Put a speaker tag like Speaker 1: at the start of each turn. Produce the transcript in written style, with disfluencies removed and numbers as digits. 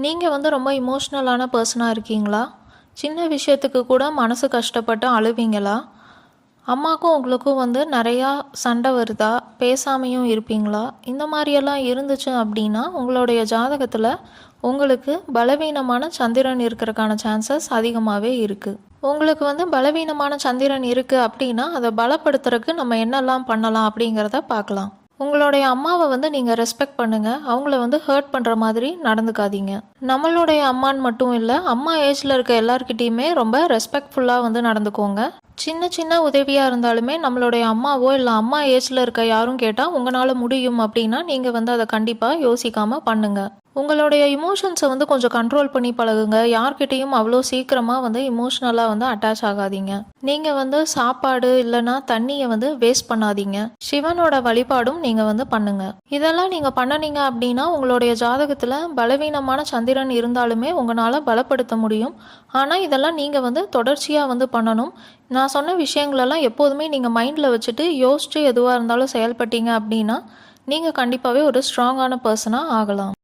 Speaker 1: நீங்கள் வந்து ரொம்ப இமோஷ்னலான பர்சனாக இருக்கீங்களா? சின்ன விஷயத்துக்கு கூட மனசு கஷ்டப்பட்டு அழுவீங்களா? அம்மாக்கும் உங்களுக்கும் வந்து நிறையா சண்டை வருதா? பேசாமையும் இருப்பீங்களா? இந்த மாதிரியெல்லாம் இருந்துச்சு அப்படின்னா உங்களுடைய ஜாதகத்தில் உங்களுக்கு பலவீனமான சந்திரன் இருக்கிறதுக்கான சான்சஸ் அதிகமாகவே இருக்குது. உங்களுக்கு வந்து பலவீனமான சந்திரன் இருக்குது அப்படின்னா அதை பலப்படுத்துறதுக்கு நம்ம என்னெல்லாம் பண்ணலாம் அப்படிங்கிறத பார்க்கலாம். உங்களுடைய அம்மாவை வந்து நீங்கள் ரெஸ்பெக்ட் பண்ணுங்கள். அவங்கள வந்து ஹர்ட் பண்ணுற மாதிரி நடந்துக்காதீங்க. நம்மளுடைய அம்மான்னு மட்டும் இல்லை, அம்மா ஏஜில் இருக்க எல்லார்கிட்டேயுமே ரொம்ப ரெஸ்பெக்ட்ஃபுல்லாக வந்து நடந்துக்கோங்க. சின்ன சின்ன உதவியாக இருந்தாலுமே நம்மளுடைய அம்மாவோ இல்லை அம்மா ஏஜில் இருக்க யாரும் கேட்டால் உங்களால் முடியும் அப்படின்னா நீங்கள் வந்து அதை கண்டிப்பாக யோசிக்காமல் பண்ணுங்கள். உங்களுடைய இமோஷன்ஸை வந்து கொஞ்சம் கண்ட்ரோல் பண்ணி பழகுங்க. யார்கிட்டையும் அவ்வளோ சீக்கிரமாக வந்து இமோஷ்னலாக வந்து அட்டாச் ஆகாதீங்க. நீங்கள் வந்து சாப்பாடு இல்லைன்னா தண்ணியை வந்து வேஸ்ட் பண்ணாதீங்க. சிவனோட வழிபாடும் நீங்கள் வந்து பண்ணுங்க. இதெல்லாம் நீங்கள் பண்ணனீங்க அப்படின்னா உங்களுடைய ஜாதகத்தில் பலவீனமான சந்திரன் இருந்தாலுமே உங்களால் பலப்படுத்த முடியும். ஆனால் இதெல்லாம் நீங்கள் வந்து தொடர்ச்சியாக வந்து பண்ணணும். நான் சொன்ன விஷயங்களெல்லாம் எப்போதுமே நீங்கள் மைண்டில் வச்சுட்டு யோசிச்சு எதுவாக இருந்தாலும் செயல்பட்டீங்க அப்படின்னா நீங்கள் கண்டிப்பாகவே ஒரு ஸ்ட்ராங்கான பர்சனாக ஆகலாம்.